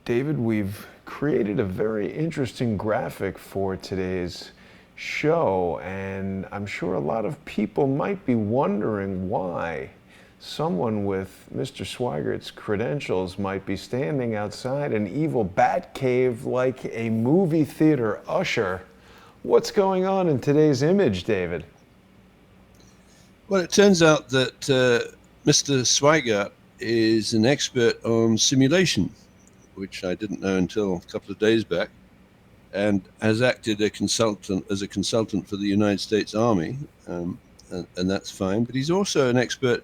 David, we've created a very interesting graphic for today's show, and I'm sure a lot of people might be wondering why someone with Mr. Sweigert's credentials might be standing outside an evil bat cave like a movie theater usher. What's going on in today's image, David? Well, it turns out that Mr. Sweigert is an expert on simulation, which I didn't know until a couple of days back, and has acted as a consultant for the United States Army, and that's fine. But he's also an expert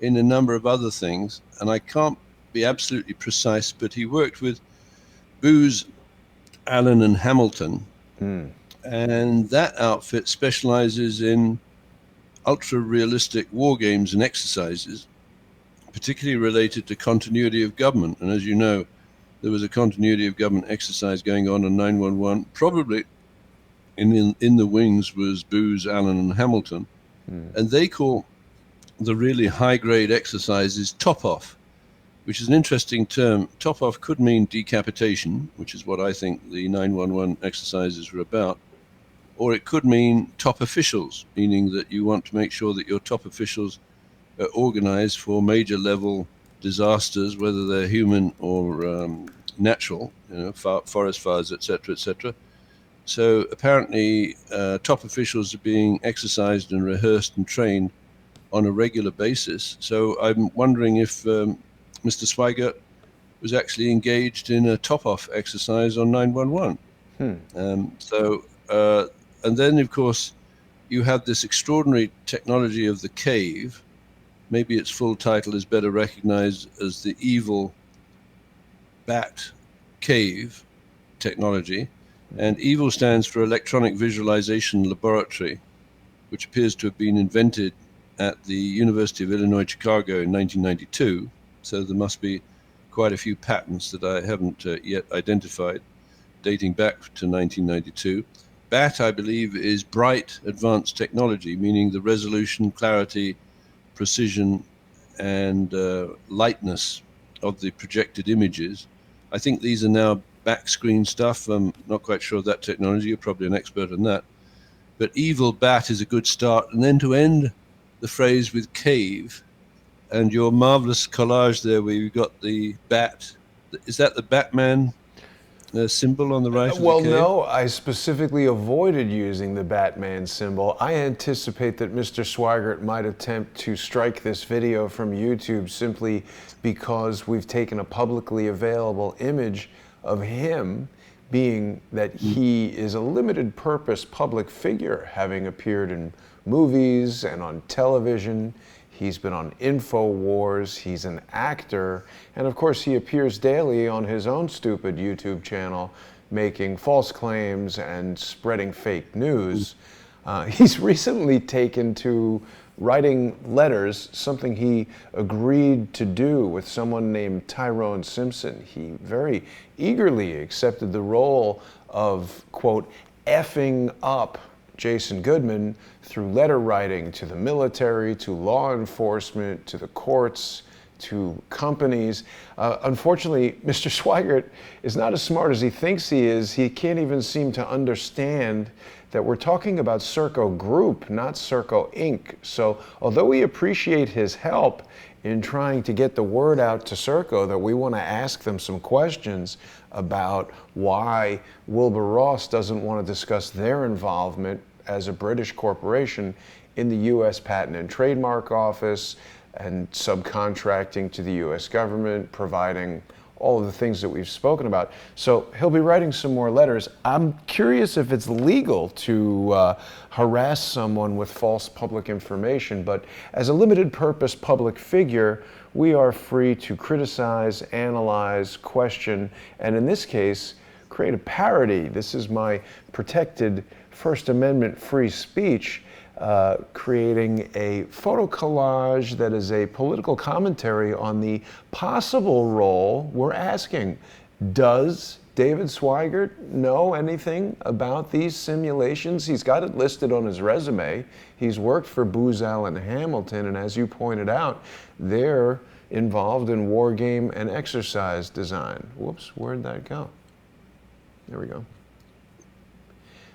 in a number of other things, and I can't be absolutely precise, but he worked with Booz Allen and Hamilton, and that outfit specializes in ultra-realistic war games and exercises, particularly related to continuity of government. And as you know, there was a continuity of government exercise going on 9/11. Probably in the wings was Booz Allen and Hamilton, and they call the really high-grade exercises top-off, which is an interesting term. Top-off could mean decapitation, which is what I think the 9/11 exercises were about, or it could mean top officials, meaning that you want to make sure that your top officials are organized for major level disasters, whether they're human or natural, forest fires, etc., etc. So apparently top officials are being exercised and rehearsed and trained on a regular basis. So I'm wondering if Mr. Sweigert was actually engaged in a top-off exercise on 9/11. And then, of course, you have this extraordinary technology of the cave. Maybe its full title is better recognized as the EVL CAVE technology. And EVL stands for Electronic Visualization Laboratory, which appears to have been invented at the University of Illinois, Chicago in 1992. So there must be quite a few patents that I haven't yet identified, dating back to 1992. BAT, I believe, is bright advanced technology, meaning the resolution, clarity, precision, and lightness of the projected images. I think these are now back screen stuff. I'm not quite sure of that technology. You're probably an expert on that. But EVL BAT is a good start. And then to end the phrase with cave, and your marvelous collage there where you've got the bat. Is that the Batman symbol on the right of the cave? No, I specifically avoided using the Batman symbol. I anticipate that Mr. Sweigert might attempt to strike this video from YouTube simply because we've taken a publicly available image of him, being that he is a limited purpose public figure, having appeared in movies and on television. He's been on InfoWars, he's an actor, and of course he appears daily on his own stupid YouTube channel making false claims and spreading fake news. He's recently taken to writing letters, something he agreed to do with someone named Tyrone Simpson. He very eagerly accepted the role of, quote, effing up Jason Goodman through letter writing to the military, to law enforcement, to the courts, to companies. Unfortunately, Mr. Sweigert is not as smart as he thinks he is. He can't even seem to understand that we're talking about SERCO Group, not SERCO Inc. So although we appreciate his help in trying to get the word out to SERCO that we want to ask them some questions about why Wilbur Ross doesn't want to discuss their involvement as a British corporation in the U.S. Patent and Trademark Office and subcontracting to the U.S. government, providing all of the things that we've spoken about. So he'll be writing some more letters. I'm curious if it's legal to harass someone with false public information, but as a limited purpose public figure, we are free to criticize, analyze, question, and in this case, create a parody. This is my protected First Amendment free speech, creating a photo collage that is a political commentary on the possible role we're asking. Does David Sweigert know anything about these simulations? He's got it listed on his resume. He's worked for Booz Allen Hamilton, and as you pointed out, they're involved in war game and exercise design. Whoops, where'd that go? There we go.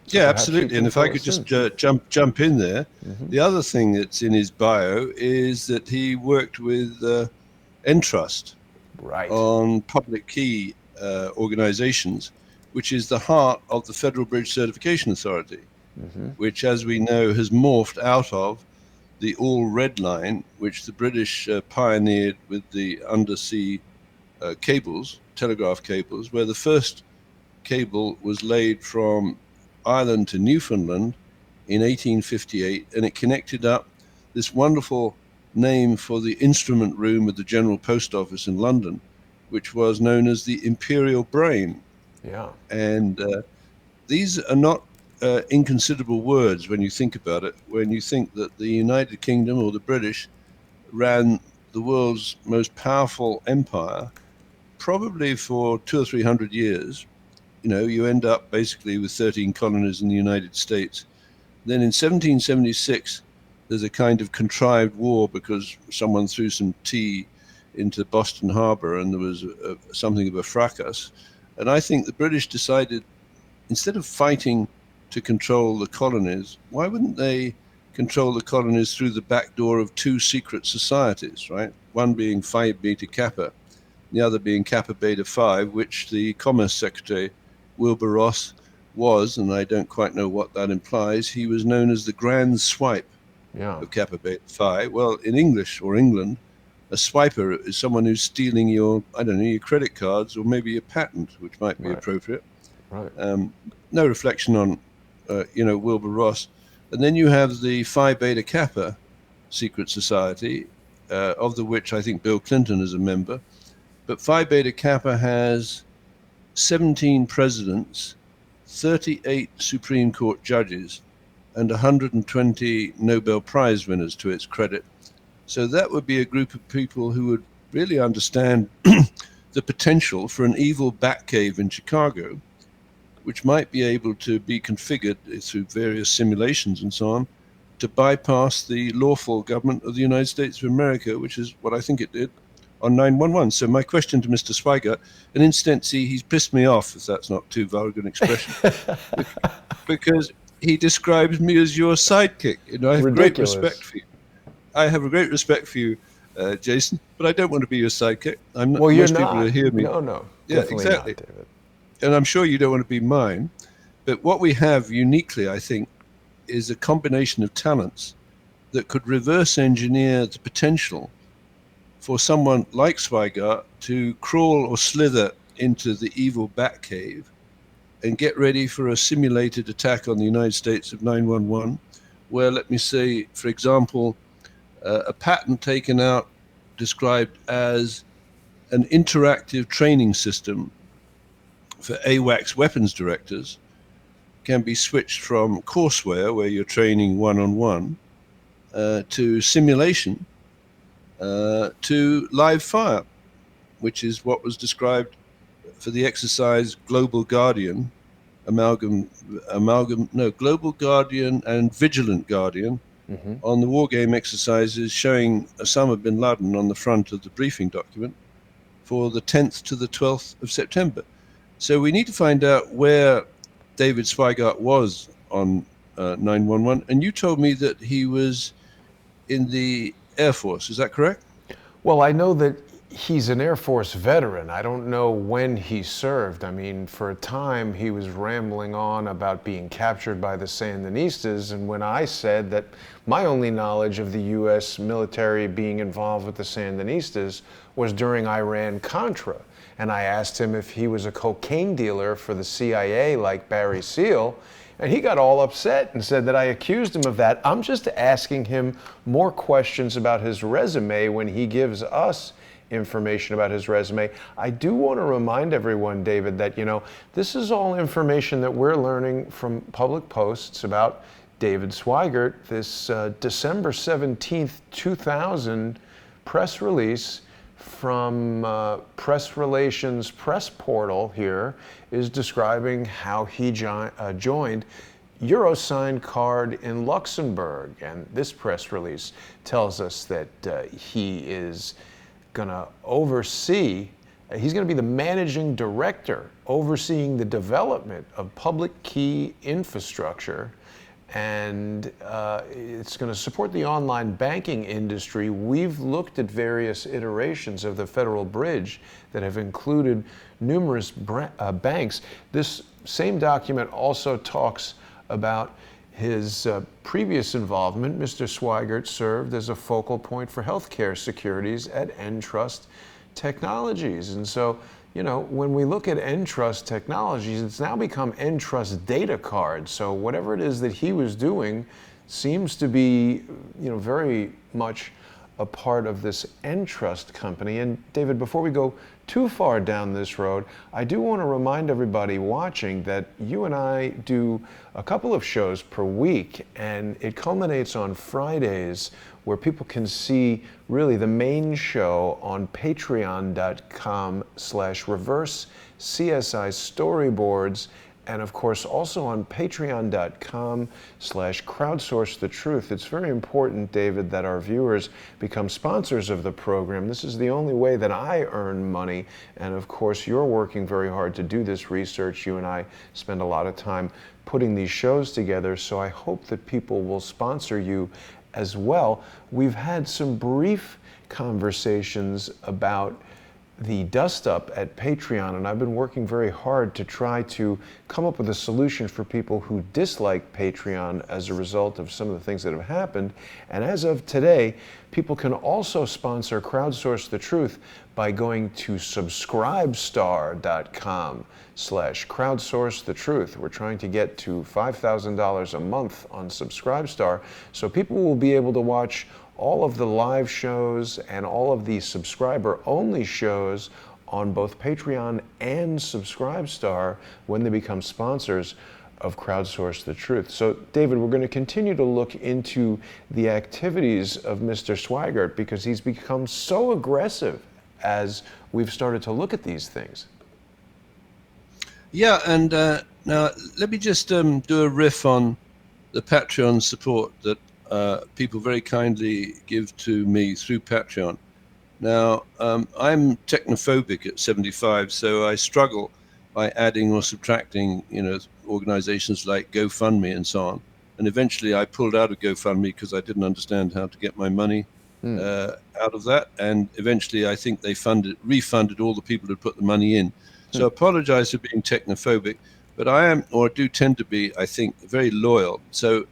So yeah, perhaps you absolutely. And can if I fill could us in. just jump in there, the other thing that's in his bio is that he worked with Entrust Right. on public key organizations, which is the heart of the Federal Bridge Certification Authority, which, as we know, has morphed out of the All Red Line, which the British pioneered with the undersea cables, telegraph cables, where the first cable was laid from Ireland to Newfoundland in 1858, and it connected up this wonderful name for the instrument room of the General Post Office in London, which was known as the Imperial Brain. Yeah. And these are not inconsiderable words when you think about it, when you think that the United Kingdom or the British ran the world's most powerful empire probably for 200 or 300 years. You know, you end up basically with 13 colonies in the United States. Then in 1776, there's a kind of contrived war because someone threw some tea into Boston Harbor and there was something of a fracas. And I think the British decided, instead of fighting to control the colonies, why wouldn't they control the colonies through the back door of two secret societies, right? One being Phi Beta Kappa, the other being Kappa Beta Phi, which the Commerce Secretary Wilbur Ross was, and I don't quite know what that implies. He was known as the Grand Swipe of Kappa Beta Phi. Well, in English or England, a swiper is someone who's stealing your, I don't know, your credit cards or maybe your patent, which might be appropriate. Right. No reflection on, Wilbur Ross. And then you have the Phi Beta Kappa secret society, of which I think Bill Clinton is a member. But Phi Beta Kappa has 17 presidents, 38 Supreme Court judges, and 120 Nobel Prize winners to its credit. So that would be a group of people who would really understand the potential for an evil bat cave in Chicago, which might be able to be configured through various simulations and so on, to bypass the lawful government of the United States of America, which is what I think it did on 9/11. So my question to Mr. Sweigert, and incidentally, he's pissed me off, if that's not too vulgar an expression, because he describes me as your sidekick. You know, I have great respect for you. I have a great respect for you, Jason, but I don't want to be your sidekick. I'm not, Well, you're most people not. who hear me. No, Yeah, definitely exactly. not, David. And I'm sure you don't want to be mine. But what we have uniquely, I think, is a combination of talents that could reverse engineer the potential for someone like Sweigert to crawl or slither into the evil bat cave and get ready for a simulated attack on the United States of 9/11, where, let me say, for example, a patent taken out described as an interactive training system for AWACS weapons directors can be switched from courseware, where you're training one-on-one, to simulation, to live fire, which is what was described for the exercise Global Guardian, Global Guardian and Vigilant Guardian, on the war game exercises, showing Osama bin Laden on the front of the briefing document for the 10th to the 12th of September. So we need to find out where David Sweigert was on 9/11, and you told me that he was in the Air Force. Is that correct? Well, I know that he's an Air Force veteran. I don't know when he served. I mean, for a time, he was rambling on about being captured by the Sandinistas, and when I said that my only knowledge of the U.S. military being involved with the Sandinistas was during Iran-Contra, and I asked him if he was a cocaine dealer for the CIA like Barry Seal, and he got all upset and said that I accused him of that. I'm just asking him more questions about his resume when he gives us information about his resume. I do want to remind everyone, David, that, this is all information that we're learning from public posts about David Sweigert. This December 17th, 2000 press release from Press Relations Press Portal here is describing how he joined Eurosigned Card in Luxembourg. And this press release tells us that he is going to oversee. He's going to be the managing director overseeing the development of public key infrastructure, and it's going to support the online banking industry. We've looked at various iterations of the Federal Bridge that have included numerous banks. This same document also talks about his previous involvement. Mr. Sweigert served as a focal point for healthcare securities at Entrust Technologies. And so, you know, when we look at Entrust Technologies, it's now become Entrust Data Card. So whatever it is that he was doing seems to be, you know, very much a part of this Entrust company. And David, before we go too far down this road, I do want to remind everybody watching that you and I do a couple of shows per week, and it culminates on Fridays, where people can see really the main show on patreon.com/reverse CSI storyboards, and of course also on patreon.com/crowdsource the truth. It's very important, David, that our viewers become sponsors of the program. This is the only way that I earn money, and of course you're working very hard to do this research. You and I spend a lot of time putting these shows together, so I hope that people will sponsor you as well. We've had some brief conversations about the dust up at Patreon, and I've been working very hard to try to come up with a solution for people who dislike Patreon as a result of some of the things that have happened. And as of today, people can also sponsor Crowdsource the Truth by going to subscribestar.com/crowdsource the truth. We're trying to get to $5,000 a month on Subscribestar, so people will be able to watch all of the live shows and all of the subscriber-only shows on both Patreon and Subscribestar when they become sponsors of Crowdsource the Truth. So, David, we're going to continue to look into the activities of Mr. Sweigert because he's become so aggressive as we've started to look at these things. Yeah, and now let me just do a riff on the Patreon support that people very kindly give to me through Patreon. Now, I'm technophobic at 75, so I struggle by adding or subtracting, you know, organizations like GoFundMe and so on. And eventually I pulled out of GoFundMe because I didn't understand how to get my money out of that. And eventually I think they refunded all the people who put the money in. So I apologize for being technophobic, but I am, or do tend to be, I think, very loyal. So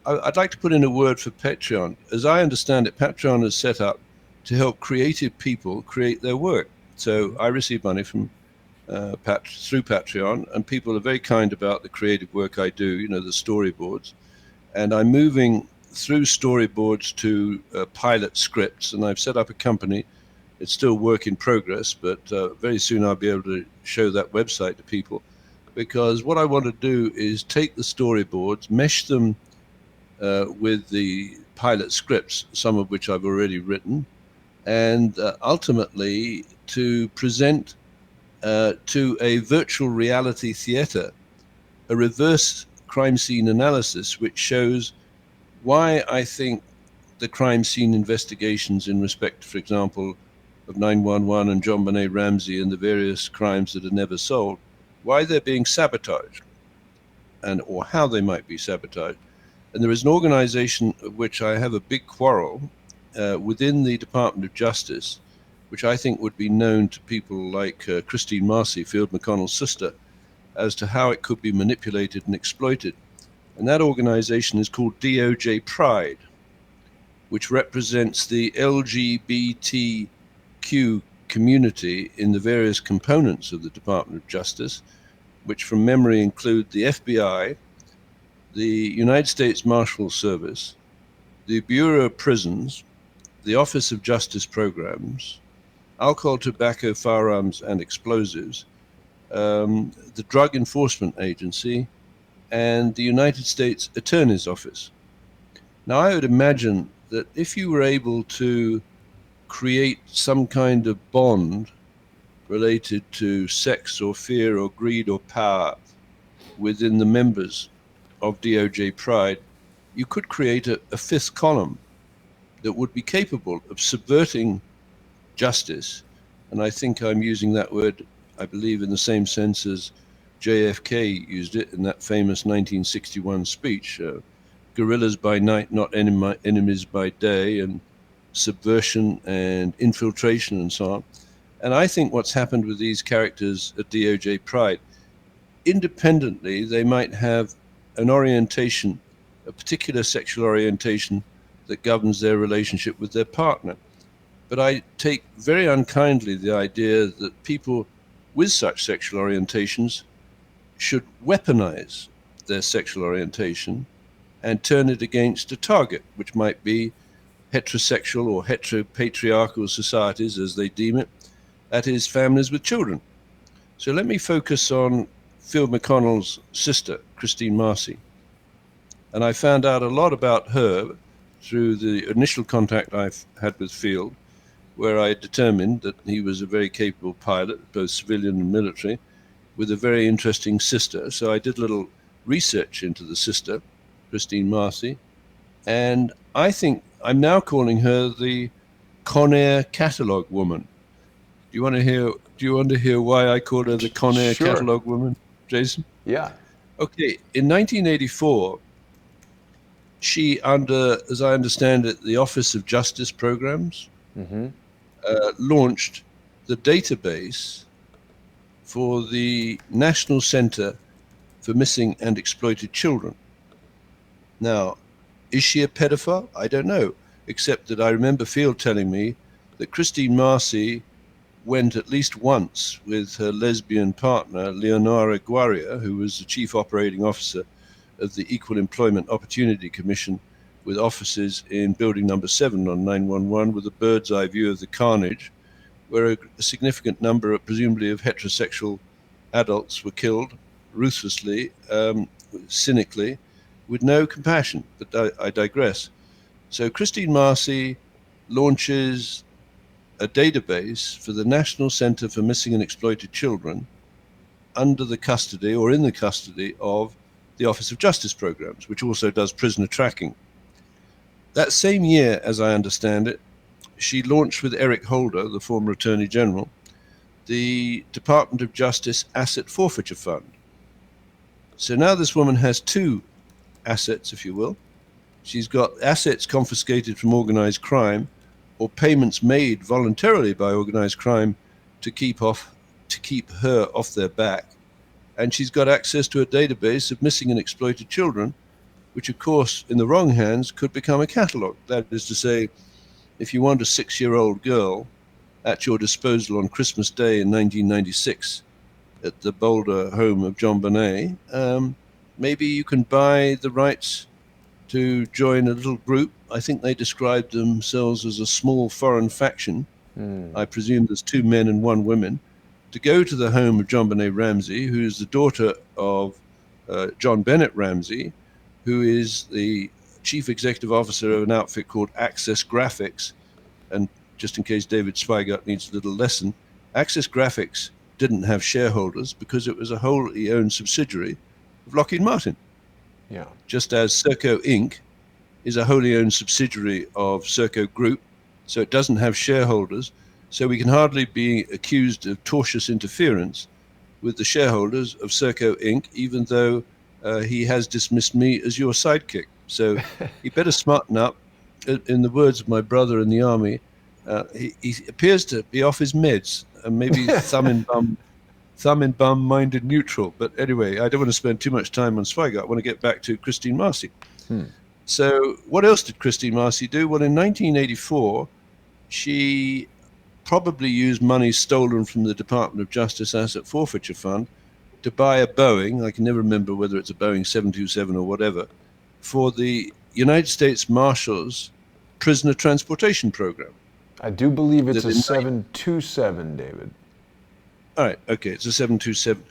I'd like to put in a word for Patreon. As I understand it, Patreon is set up to help creative people create their work. So I receive money from through Patreon, and people are very kind about the creative work I do, you know, the storyboards. And I'm moving through storyboards to pilot scripts, and I've set up a company. It's still work in progress, but very soon I'll be able to show that website to people, because what I want to do is take the storyboards, mesh them with the pilot scripts, some of which I've already written, and ultimately to present to a virtual reality theater a reverse crime scene analysis, which shows why I think the crime scene investigations in respect, for example, of 911 and John Benet Ramsey and the various crimes that are never solved, why they're being sabotaged, and or how they might be sabotaged. And there is an organization of which I have a big quarrel within the Department of Justice, which I think would be known to people like Christine Marcy, Field McConnell's sister, as to how it could be manipulated and exploited. And that organization is called DOJ Pride, which represents the LGBTQ community in the various components of the Department of Justice, which from memory include the FBI, the United States Marshal Service, the Bureau of Prisons, the Office of Justice Programs, Alcohol, Tobacco, Firearms and Explosives, the Drug Enforcement Agency, and the United States Attorney's Office. Now, I would imagine that if you were able to create some kind of bond related to sex or fear or greed or power within the members of DOJ Pride, you could create a fifth column that would be capable of subverting justice. And I think I'm using that word, I believe, in the same sense as JFK used it in that famous 1961 speech, guerrillas by night, not enemies by day, and subversion and infiltration and so on. And I think what's happened with these characters at DOJ Pride, independently, they might have an orientation, a particular sexual orientation that governs their relationship with their partner. But I take very unkindly the idea that people with such sexual orientations should weaponize their sexual orientation and turn it against a target, which might be heterosexual or heteropatriarchal societies, as they deem it, that is, families with children. So let me focus on Phil McConnell's sister, Christine Marcy. And I found out a lot about her through the initial contact I've had with Field, where I determined that he was a very capable pilot, both civilian and military, with a very interesting sister. So I did a little research into the sister, Christine Marcy, and I think I'm now calling her the Conair Catalogue Woman. Do you want to hear why I call her the Conair Sure. Catalogue Woman, Jason? Yeah. Okay, in 1984, she, under, as I understand it, the Office of Justice Programs, launched the database for the National Center for Missing and Exploited Children. Now, is she a pedophile? I don't know, except that I remember Field telling me that Christine Marcy went at least once with her lesbian partner, Leonora Guaria, who was the chief operating officer of the Equal Employment Opportunity Commission, with offices in building number 7 on 911, with a bird's eye view of the carnage, where a significant number, presumably of heterosexual adults, were killed ruthlessly, cynically, with no compassion. But I digress. So Christine Marcy launches a database for the National Center for Missing and Exploited Children under the custody or in the custody of the Office of Justice Programs, which also does prisoner tracking. That same year, as I understand it, she launched with Eric Holder, the former Attorney General, the Department of Justice Asset Forfeiture Fund. So now this woman has two assets, if you will. She's got assets confiscated from organized crime or payments made voluntarily by organized crime to keep her off their back. And she's got access to a database of missing and exploited children, which, of course, in the wrong hands, could become a catalog. That is to say, if you want a 6-year-old girl at your disposal on Christmas Day in 1996 at the Boulder home of John Bonet, maybe you can buy the rights to join a little group. I think they described themselves as a small foreign faction. I presume there's 2 men and 1 woman, to go to the home of John Bonet Ramsey, who is the daughter of John Bennett Ramsey, who is the chief executive officer of an outfit called Access Graphics. And just in case David Sweigert needs a little lesson, Access Graphics didn't have shareholders because it was a wholly owned subsidiary of Lockheed Martin. Yeah. Just as SERCO Inc. is a wholly owned subsidiary of SERCO Group, so it doesn't have shareholders, so we can hardly be accused of tortious interference with the shareholders of SERCO Inc., even though he has dismissed me as your sidekick. So he better smarten up. In the words of my brother in the army, he appears to be off his meds, and maybe thumb in bum, minded neutral. But anyway, I don't want to spend too much time on Sweigert. I want to get back to Christine Marcy. So what else did Christine Marcy do? Well, in 1984, she probably used money stolen from the Department of Justice Asset Forfeiture Fund to buy a Boeing, I can never remember whether it's a Boeing 727 or whatever, for the United States Marshals Prisoner Transportation Program. I do believe it's a 727, David. All right, okay, it's a 727.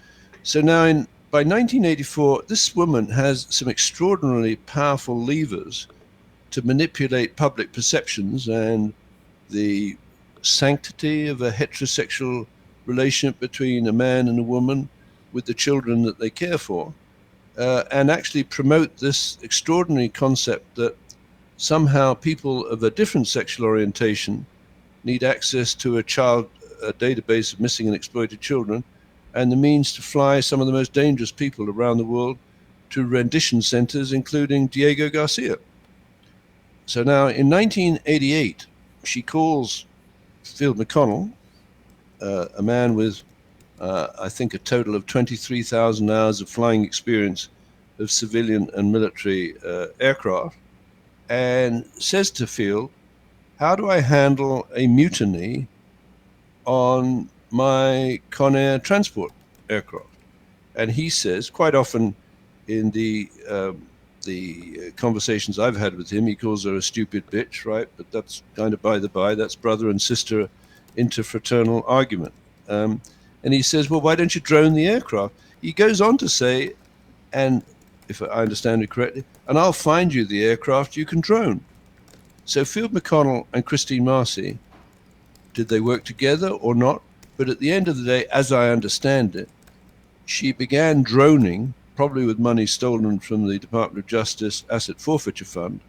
So now by 1984, this woman has some extraordinarily powerful levers to manipulate public perceptions and the sanctity of a heterosexual relationship between a man and a woman with the children that they care for, and actually promote this extraordinary concept that somehow people of a different sexual orientation need access to a database of missing and exploited children, and the means to fly some of the most dangerous people around the world to rendition centers, including Diego Garcia. So now in 1988, she calls Field McConnell, a man with, I think, a total of 23,000 hours of flying experience of civilian and military aircraft, and says to Field, how do I handle a mutiny on my Conair transport aircraft? And he says, quite often in the conversations I've had with him, he calls her a stupid bitch, right? But that's kind of by the by. That's brother and sister interfraternal argument. And he says, well, why don't you drone the aircraft? He goes on to say, and if I understand it correctly, and I'll find you the aircraft you can drone. So Field McConnell and Christine Marcy, did they work together or not? But at the end of the day, as I understand it, she began droning, probably with money stolen from the Department of Justice Asset Forfeiture Fund,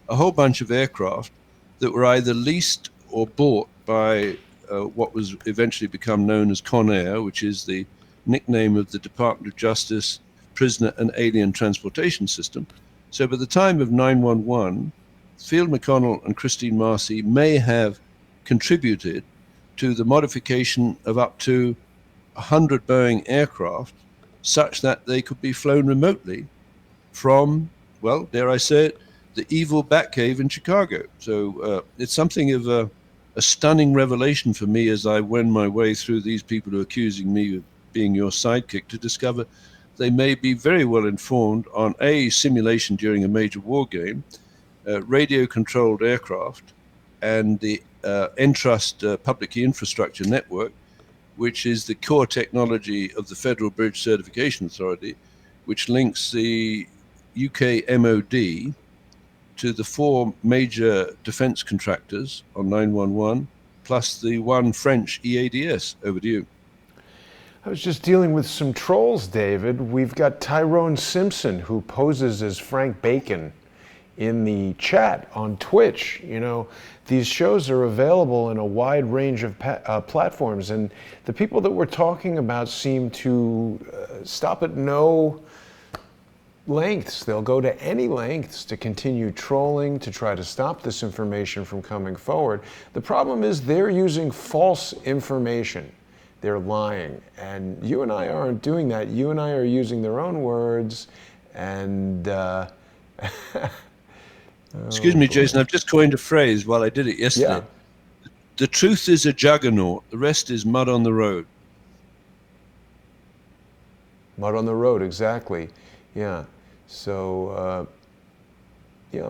a whole bunch of aircraft that were either leased or bought by what was eventually become known as Conair, which is the nickname of the Department of Justice Prisoner and Alien Transportation System. So by the time of 9/11, Field McConnell and Christine Marcy may have contributed to the modification of up to 100 Boeing aircraft such that they could be flown remotely from, well, dare I say it, the evil Batcave in Chicago. So it's something of a stunning revelation for me as I wend my way through these people who are accusing me of being your sidekick to discover they may be very well informed on a simulation during a major war game, radio-controlled aircraft, and the Entrust public infrastructure network, which is the core technology of the Federal Bridge Certification Authority, which links the UK MOD to the 4 major defense contractors on 911, plus the 1 French EADS. Over to you. I was just dealing with some trolls, David. We've got Tyrone Simpson, who poses as Frank Bacon, in the chat on Twitch. You know, these shows are available in a wide range of platforms, and the people that we're talking about seem to stop at no lengths. They'll go to any lengths to continue trolling, to try to stop this information from coming forward. The problem is they're using false information. They're lying, and you and I aren't doing that. You and I are using their own words, and excuse me, Jason, I've just coined a phrase while I did it yesterday. Yeah. The truth is a juggernaut. The rest is mud on the road. Mud on the road, exactly. Yeah. So, yeah.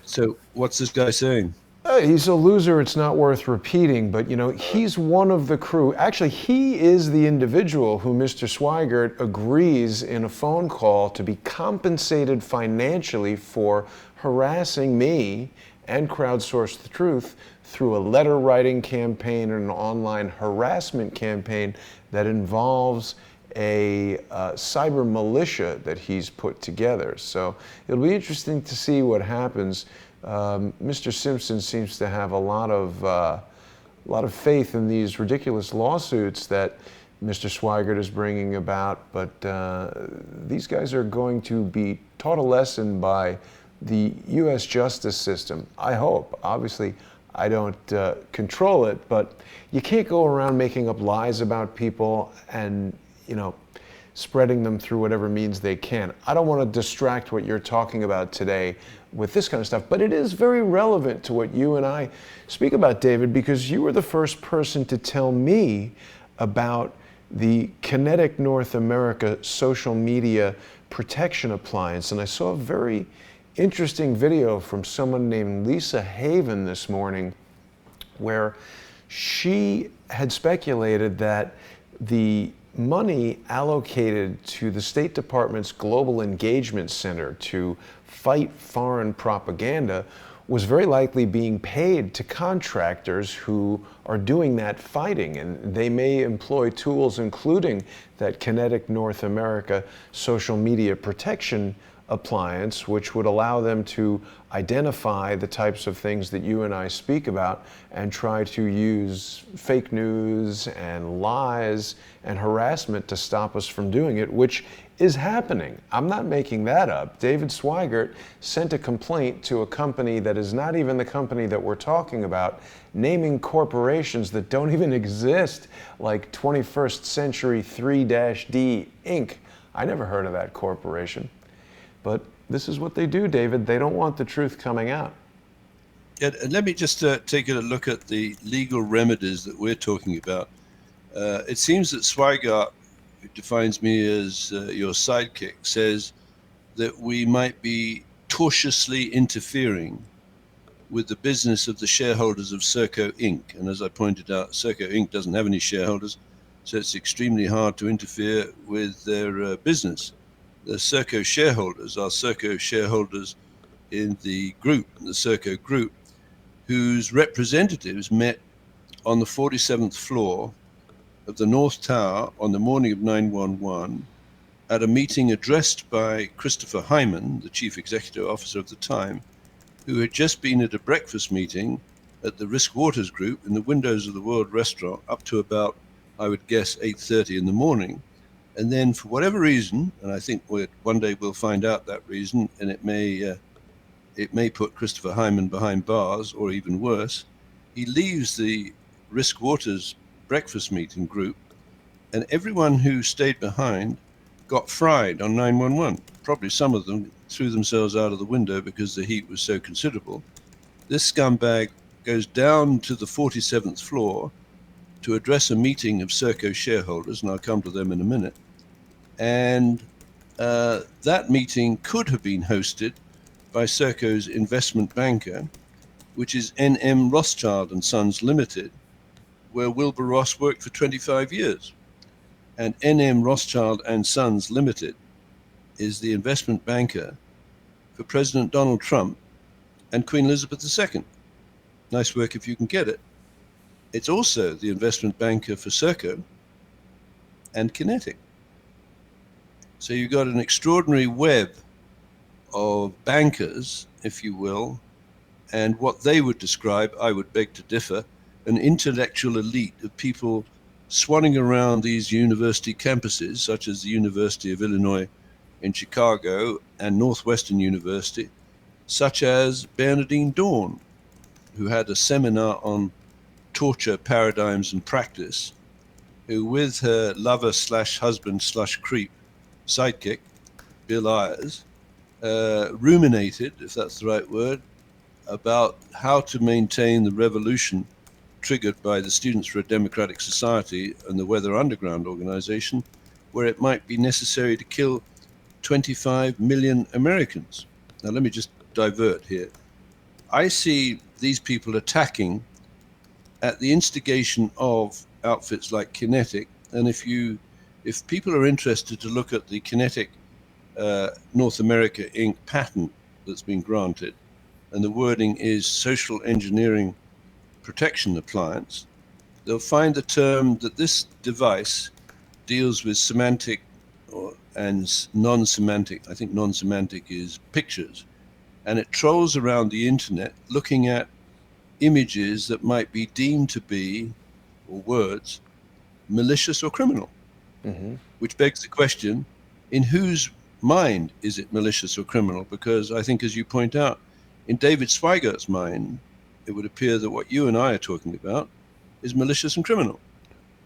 So what's this guy saying? He's a loser, it's not worth repeating, but you know, he's one of the crew. Actually, he is the individual who Mr. Sweigert agrees in a phone call to be compensated financially for harassing me and Crowdsource the Truth through a letter writing campaign and an online harassment campaign that involves a cyber militia that he's put together. So it'll be interesting to see what happens. Mr. Simpson seems to have a lot of faith in these ridiculous lawsuits that Mr. Sweigert is bringing about, but these guys are going to be taught a lesson by the U.S. justice system, I hope. Obviously, I don't control it, but you can't go around making up lies about people and, you know, spreading them through whatever means they can. I don't want to distract what you're talking about today with this kind of stuff, but it is very relevant to what you and I speak about, David, because you were the first person to tell me about the Kinetic North America social media protection appliance. And I saw a very interesting video from someone named Lisa Haven this morning where she had speculated that the money allocated to the State Department's Global Engagement Center to fight foreign propaganda was very likely being paid to contractors who are doing that fighting. And they may employ tools including that Kinetic North America social media protection appliance, which would allow them to identify the types of things that you and I speak about and try to use fake news and lies and harassment to stop us from doing it, which is happening. I'm not making that up. David Sweigert sent a complaint to a company that is not even the company that we're talking about, naming corporations that don't even exist, like 21st Century 3-D Inc. I never heard of that corporation. But this is what they do, David. They don't want the truth coming out. Yeah, and let me just take a look at the legal remedies that we're talking about. It seems that Sweigert, who defines me as your sidekick, says that we might be tortiously interfering with the business of the shareholders of SERCO Inc. And as I pointed out, SERCO Inc. doesn't have any shareholders, so it's extremely hard to interfere with their business. The SERCO shareholders are SERCO shareholders in the group, the SERCO group, whose representatives met on the 47th floor of the North Tower on the morning of 9/11 at a meeting addressed by Christopher Hyman, the chief executive officer of the time, who had just been at a breakfast meeting at the Risk Waters Group in the windows of the World Restaurant up to about, I would guess, 8:30 in the morning. And then for whatever reason, and I think one day we'll find out that reason, and it may put Christopher Hyman behind bars or even worse, he leaves the Risk Waters breakfast meeting group, and everyone who stayed behind got fried on 9/11. Probably some of them threw themselves out of the window because the heat was so considerable. This scumbag goes down to the 47th floor to address a meeting of SERCO shareholders, and I'll come to them in a minute. And that meeting could have been hosted by SERCO's investment banker, which is N.M. Rothschild and Sons Limited, where Wilbur Ross worked for 25 years. And N.M. Rothschild and Sons Limited is the investment banker for President Donald Trump and Queen Elizabeth II. Nice work if you can get it. It's also the investment banker for SERCO and Kinetic. So you've got an extraordinary web of bankers, if you will, and what they would describe, I would beg to differ, an intellectual elite of people swanning around these university campuses, such as the University of Illinois in Chicago and Northwestern University, such as Bernadine Dawn, who had a seminar on torture paradigms and practice, who with her lover slash husband slash creep sidekick, Bill Ayers, ruminated, if that's the right word, about how to maintain the revolution triggered by the Students for a Democratic Society and the Weather Underground organization, where it might be necessary to kill 25 million Americans. Now, let me just divert here. I see these people attacking at the instigation of outfits like Kinetic, and if people are interested to look at the Kinetic North America Inc. patent that's been granted, and the wording is Social Engineering Protection Appliance, they'll find the term that this device deals with semantic and non-semantic. I think non-semantic is pictures, and it trolls around the internet looking at images that might be deemed to be, or words, malicious or criminal. Mm-hmm. Which begs the question, in whose mind is it malicious or criminal? Because I think, as you point out, in David Sweigert's mind, it would appear that what you and I are talking about is malicious and criminal.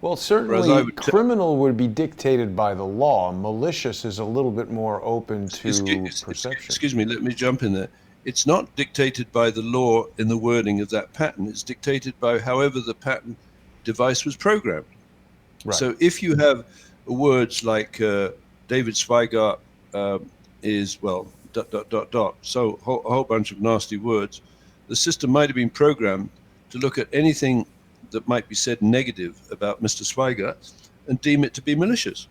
Well, certainly criminal would be dictated by the law. Malicious is a little bit more open to perception. Excuse me, let me jump in there. It's not dictated by the law in the wording of that patent. It's dictated by however the patent device was programmed. Right. So if you have words like David Sweigert is, well, ... so a whole bunch of nasty words, the system might have been programmed to look at anything that might be said negative about Mr. Sweigert and deem it to be malicious,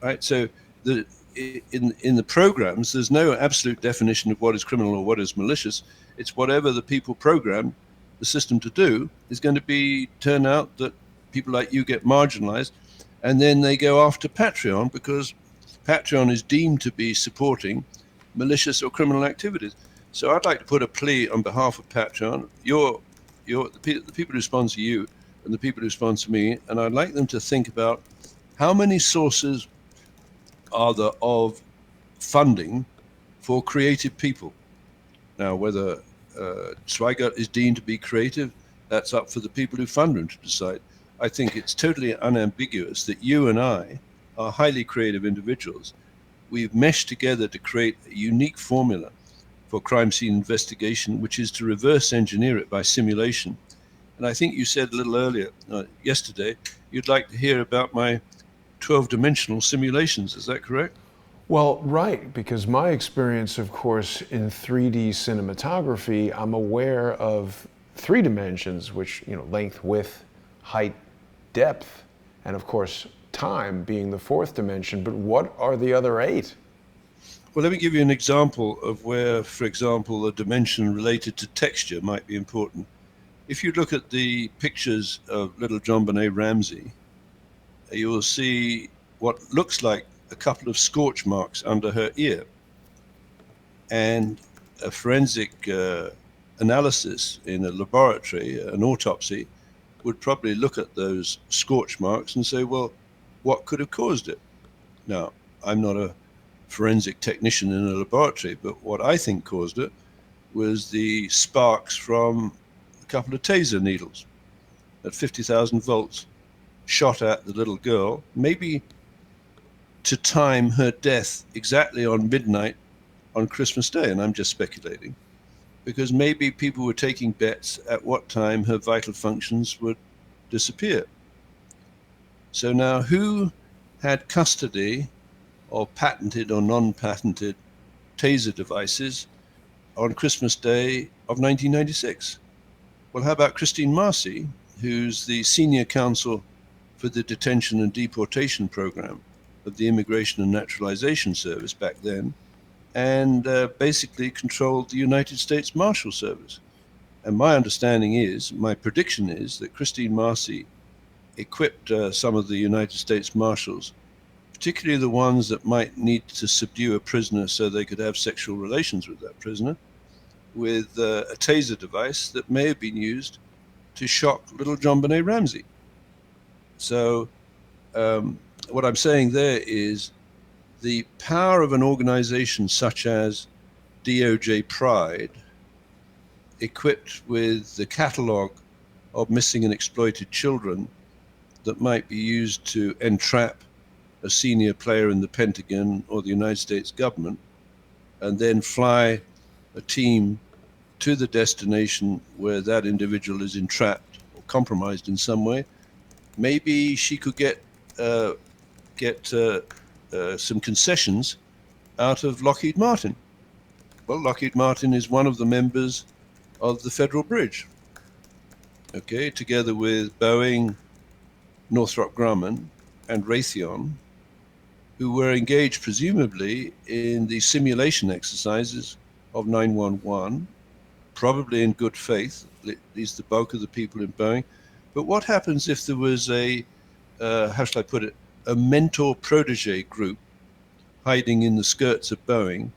right? So in the programs, there's no absolute definition of what is criminal or what is malicious. It's whatever the people program the system to do is going to turn out that people like you get marginalized, and then they go after Patreon because Patreon is deemed to be supporting malicious or criminal activities. So I'd like to put a plea on behalf of Patreon, the people who sponsor you and the people who sponsor me, and I'd like them to think about how many sources are there of funding for creative people. Now, whether Sweigert is deemed to be creative, that's up for the people who fund him to decide. I think it's totally unambiguous that you and I are highly creative individuals. We've meshed together to create a unique formula for crime scene investigation, which is to reverse engineer it by simulation. And I think you said a little earlier, yesterday, you'd like to hear about my 12-dimensional simulations. Is that correct? Well, right, because my experience, of course, in 3D cinematography, I'm aware of 3 dimensions, which, length, width, height, depth, and of course, time being the 4th dimension. But what are the other 8? Well, let me give you an example of where, for example, a dimension related to texture might be important. If you look at the pictures of little JonBenet Ramsey, you will see what looks like a couple of scorch marks under her ear. And a forensic analysis in a laboratory, an autopsy, would probably look at those scorch marks and say, well, what could have caused it? Now, I'm not a forensic technician in a laboratory, but what I think caused it was the sparks from a couple of taser needles at 50,000 volts shot at the little girl, maybe to time her death exactly on midnight on Christmas Day. And I'm just speculating, because maybe people were taking bets at what time her vital functions would disappear. So now, who had custody of patented or non-patented taser devices on Christmas Day of 1996? Well, how about Christine Marcy, who's the senior counsel for the detention and deportation program of the Immigration and Naturalization Service back then, and basically controlled the United States Marshal Service. And my understanding is, my prediction is, that Christine Marcy equipped some of the United States Marshals, particularly the ones that might need to subdue a prisoner so they could have sexual relations with that prisoner, with a taser device that may have been used to shock little JonBenet Ramsey. So what I'm saying there is the power of an organization such as DOJ Pride, equipped with the catalog of missing and exploited children that might be used to entrap a senior player in the Pentagon or the United States government, and then fly a team to the destination where that individual is entrapped or compromised in some way. Maybe she could get some concessions out of Lockheed Martin. Well, Lockheed Martin is one of the members of the Federal Bridge, okay, together with Boeing, Northrop Grumman, and Raytheon, who were engaged presumably in the simulation exercises of 9/11, probably in good faith, at least the bulk of the people in Boeing. But what happens if there was a, how shall I put it, a mentor-protege group hiding in the skirts of Boeing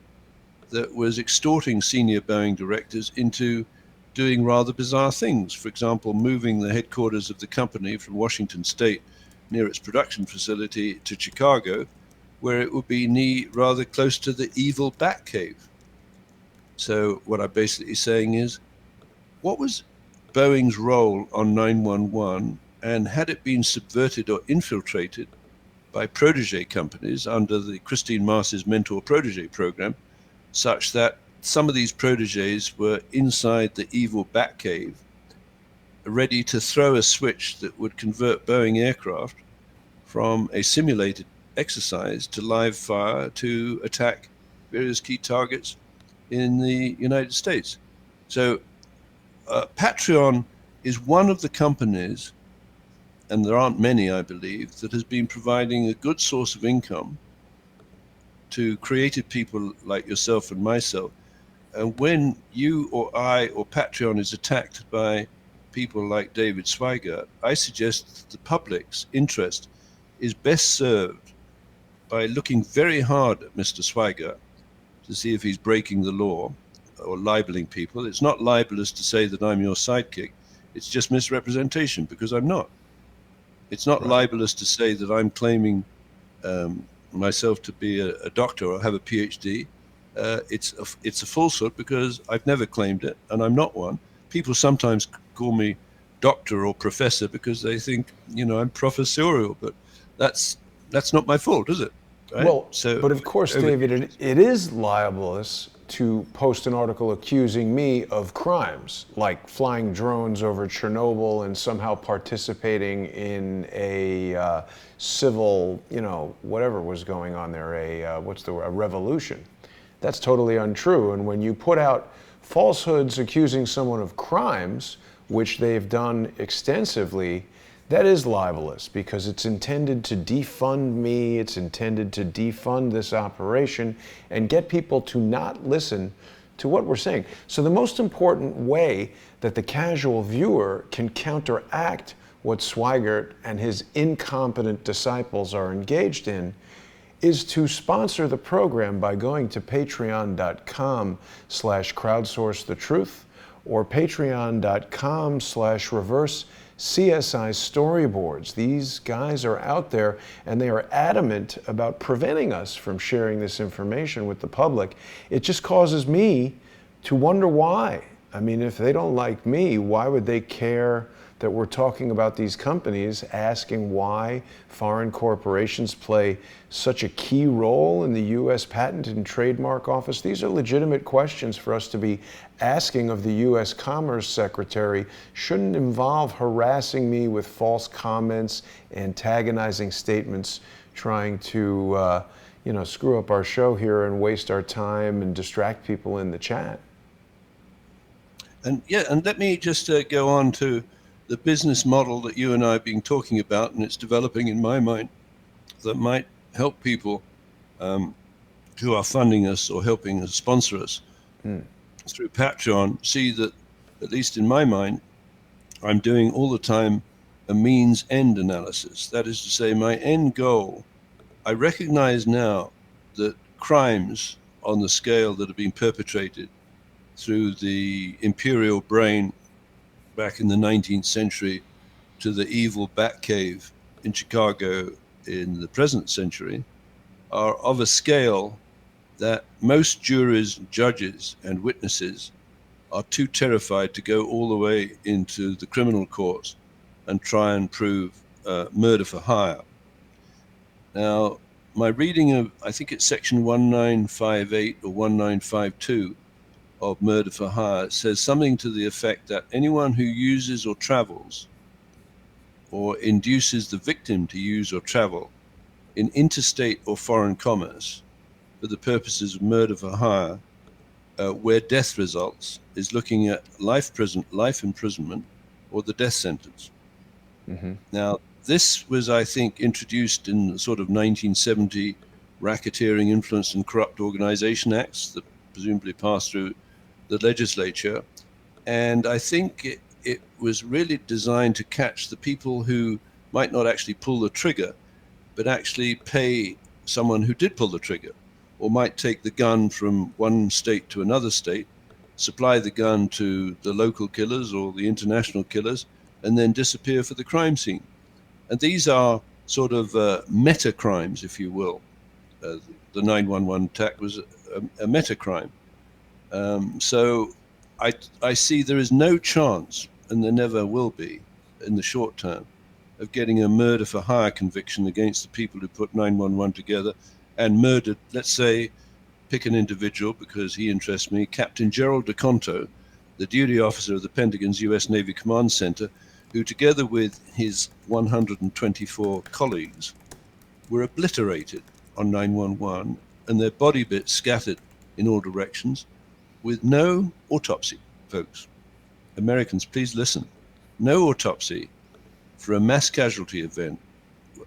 that was extorting senior Boeing directors into doing rather bizarre things? For example, moving the headquarters of the company from Washington State near its production facility to Chicago, where it would be rather close to the evil Bat Cave. So what I'm basically saying is, what was Boeing's role on 9/11, and had it been subverted or infiltrated by protege companies under the Christine Marcy's mentor-protege program, such that some of these proteges were inside the evil Bat Cave, ready to throw a switch that would convert Boeing aircraft from a simulated exercise to live fire to attack various key targets in the United States. So Patreon is one of the companies, and there aren't many, I believe, that has been providing a good source of income to creative people like yourself and myself. And when you or I or Patreon is attacked by people like David Sweigert, I suggest the public's interest is best served by looking very hard at Mr. Sweigert to see if he's breaking the law or libeling people. It's not libelous to say that I'm your sidekick. It's just misrepresentation, because I'm not. It's not libelous to say that I'm claiming myself to be a doctor or have a PhD. It's a falsehood, because I've never claimed it, and I'm not one. People sometimes call me doctor or professor because they think, I'm professorial, but that's not my fault, is it? Right? Well, but of course, David, it is libelous to post an article accusing me of crimes, like flying drones over Chernobyl and somehow participating in a civil, whatever was going on there, a revolution. That's totally untrue. And when you put out falsehoods accusing someone of crimes, which they've done extensively, that is libelous, because it's intended to defund me, it's intended to defund this operation and get people to not listen to what we're saying. So the most important way that the casual viewer can counteract what Sweigert and his incompetent disciples are engaged in is to sponsor the program by going to patreon.com/crowdsourcethetruth or patreon.com/reverse CSI storyboards. These guys are out there, and they are adamant about preventing us from sharing this information with the public. It just causes me to wonder why. I mean, if they don't like me, why would they care that we're talking about these companies, asking why foreign corporations play such a key role in the U.S. Patent and Trademark Office? These are legitimate questions for us to be asking of the U.S. Commerce Secretary. Shouldn't involve harassing me with false comments, antagonizing statements, trying to screw up our show here and waste our time and distract people in the chat. And let me just go on to the business model that you and I have been talking about, and it's developing in my mind, that might help people who are funding us or helping us sponsor us through Patreon see that, at least in my mind, I'm doing all the time a means-end analysis. That is to say, my end goal, I recognize now that crimes on the scale that have been perpetrated through the imperial brain back in the 19th century to the evil bat cave in Chicago in the present century are of a scale that most juries, judges, and witnesses are too terrified to go all the way into the criminal courts and try and prove murder for hire. Now, my reading of, I think it's section 1958 or 1952 of murder for hire says something to the effect that anyone who uses or travels or induces the victim to use or travel in interstate or foreign commerce for the purposes of murder for hire, where death results, is looking at life imprisonment or the death sentence. Mm-hmm. Now, this was, I think, introduced in the sort of 1970 Racketeering, Influenced and Corrupt Organization Acts that presumably passed through the legislature. And I think it was really designed to catch the people who might not actually pull the trigger, but actually pay someone who did pull the trigger, or might take the gun from one state to another state, supply the gun to the local killers or the international killers, and then disappear for the crime scene. And these are sort of meta crimes, if you will. The 911 attack was a meta crime. So I see there is no chance, and there never will be in the short term, of getting a murder for hire conviction against the people who put 911 together and murdered, let's say, pick an individual because he interests me, Captain Gerald DeConto, the duty officer of the Pentagon's U.S. Navy Command Center, who together with his 124 colleagues were obliterated on 911 and their body bits scattered in all directions with no autopsy, folks. Americans, please listen. No autopsy for a mass casualty event,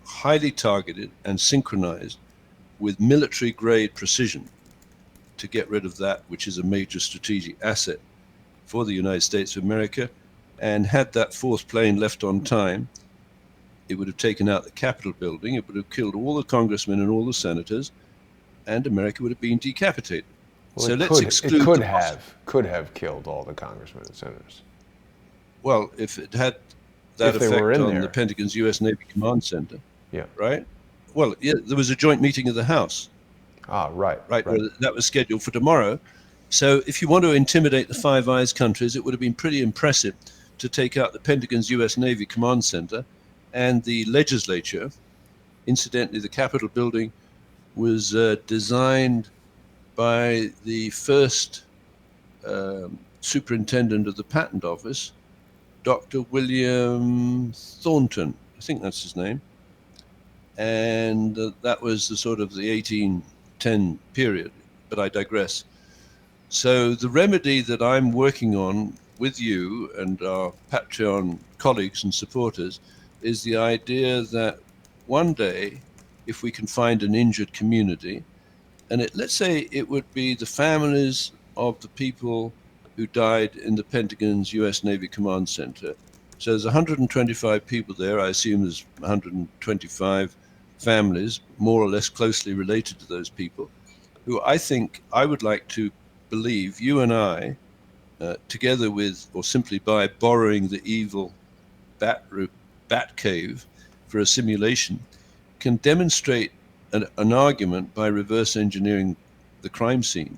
highly targeted and synchronized with military-grade precision to get rid of that, which is a major strategic asset for the United States of America. And had that fourth plane left on time, it would have taken out the Capitol building, it would have killed all the congressmen and all the senators, and America would have been decapitated. Well, So it let's could, exclude it the could have killed all the congressmen and senators. Well, if it had that If they were effect in on the there. Pentagon's U.S. Navy Command Center, Yeah. right? Well, yeah, there was a joint meeting of the House, Ah, right. right? Right. Well, that was scheduled for tomorrow. So if you want to intimidate the Five Eyes countries, it would have been pretty impressive to take out the Pentagon's U.S. Navy Command Center and the legislature. Incidentally, the Capitol building was designed by the first superintendent of the Patent Office, Dr. William Thornton. I think that's his name. And that was the sort of the 1810 period, but I digress. So the remedy that I'm working on with you and our Patreon colleagues and supporters is the idea that one day, if we can find an injured community, and let's say it would be the families of the people who died in the Pentagon's U.S. Navy Command Center. So there's 125 people there. I assume there's 125 families, more or less closely related to those people, who I think I would like to believe you and I, together with, or simply by borrowing the evil bat cave for a simulation, can demonstrate an argument by reverse engineering the crime scene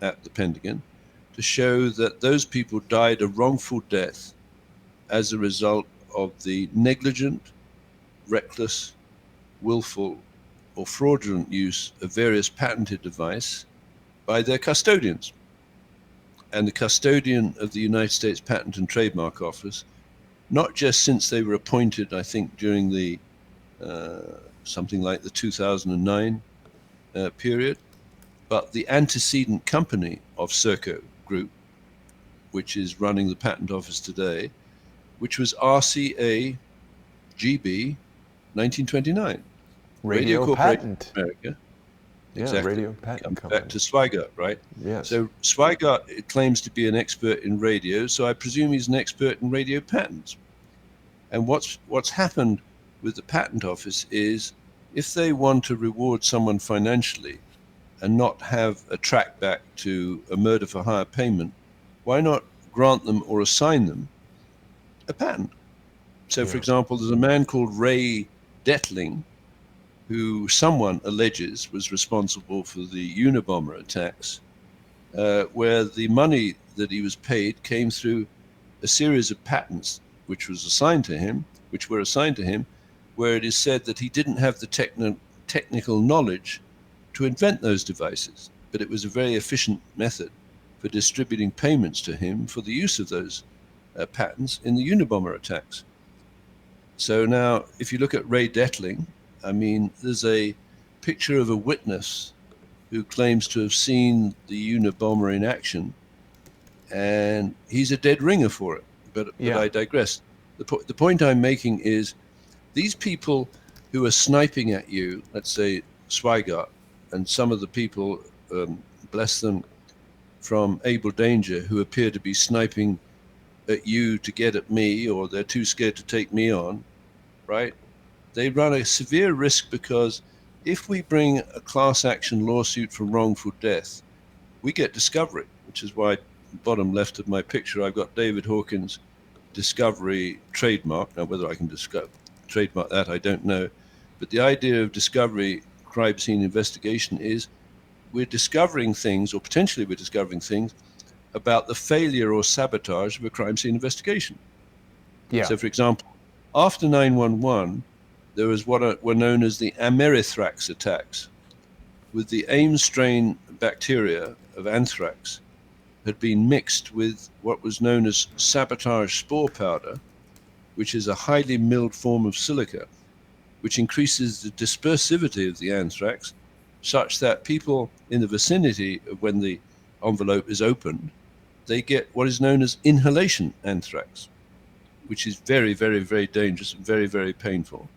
at the Pentagon to show that those people died a wrongful death as a result of the negligent, reckless, willful, or fraudulent use of various patented device by their custodians. And the custodian of the United States Patent and Trademark Office, not just since they were appointed, I think, during the something like the 2009 period, but the antecedent company of SERCO Group, which is running the patent office today, which was RCA GB 1929. Radio Corporation patent. of America. Yeah, Exactly. radio patent Comes company. back to Sweigert, right? Yes. So Sweigert claims to be an expert in radio, so I presume he's an expert in radio patents. And what's happened with the patent office is, if they want to reward someone financially and not have a track back to a murder for hire payment, why not grant them or assign them a patent? So, for example, there's a man called Ray Detling, who someone alleges was responsible for the Unabomber attacks, where the money that he was paid came through a series of patents which were assigned to him, where it is said that he didn't have the technical knowledge to invent those devices, but it was a very efficient method for distributing payments to him for the use of those patents in the Unabomber attacks. So now, if you look at Ray Detling, I mean, there's a picture of a witness who claims to have seen the Unabomber in action, and he's a dead ringer for it. But I digress. The point I'm making is, these people who are sniping at you, let's say Sweigert, and some of the people, bless them, from Able Danger, who appear to be sniping at you to get at me, or they're too scared to take me on, right? They run a severe risk, because if we bring a class action lawsuit for wrongful death, we get discovery, which is why bottom left of my picture, I've got David Hawkins' discovery trademark. Now, whether I can trademark that, I don't know. But the idea of discovery crime scene investigation is, we're discovering things, or potentially we're discovering things, about the failure or sabotage of a crime scene investigation. Yeah. So, for example, after 9/11, there was what were known as the Amerithrax attacks, with the Ames strain bacteria of anthrax had been mixed with what was known as sabotage spore powder, which is a highly milled form of silica, which increases the dispersivity of the anthrax, such that people in the vicinity of when the envelope is opened, they get what is known as inhalation anthrax, which is very, very, very dangerous and very, very painful.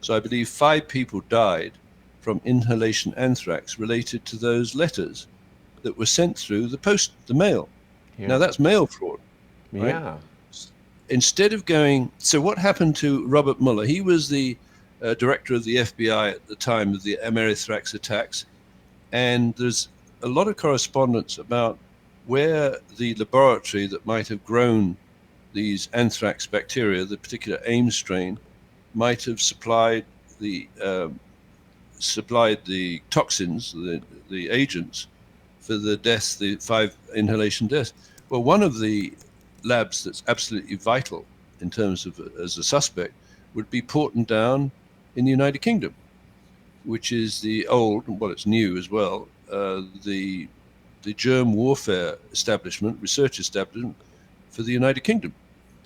So I believe 5 people died from inhalation anthrax related to those letters that were sent through the mail. Yeah. Now, that's mail fraud, right? Yeah. Instead of going, so what happened to Robert Mueller? He was the director of the FBI at the time of the Amerithrax attacks, and there's a lot of correspondence about where the laboratory that might have grown these anthrax bacteria, the particular AIM strain, might have supplied the toxins, the agents for the deaths, the 5 inhalation deaths. Well, one of the labs that's absolutely vital in terms of as a suspect would be Porton Down in the United Kingdom, which is the old, well, it's new as well, the germ warfare establishment, research establishment for the United Kingdom,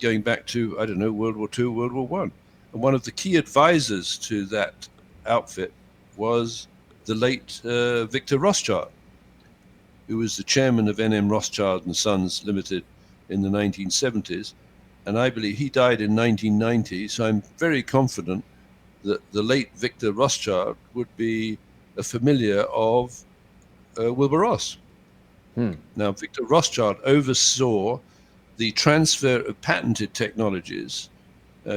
going back to, I don't know, World War II, World War I. And one of the key advisors to that outfit was the late Victor Rothschild, who was the chairman of NM Rothschild and Sons Limited in the 1970s. And I believe he died in 1990. So I'm very confident that the late Victor Rothschild would be a familiar of Wilbur Ross. Now, Victor Rothschild oversaw the transfer of patented technologies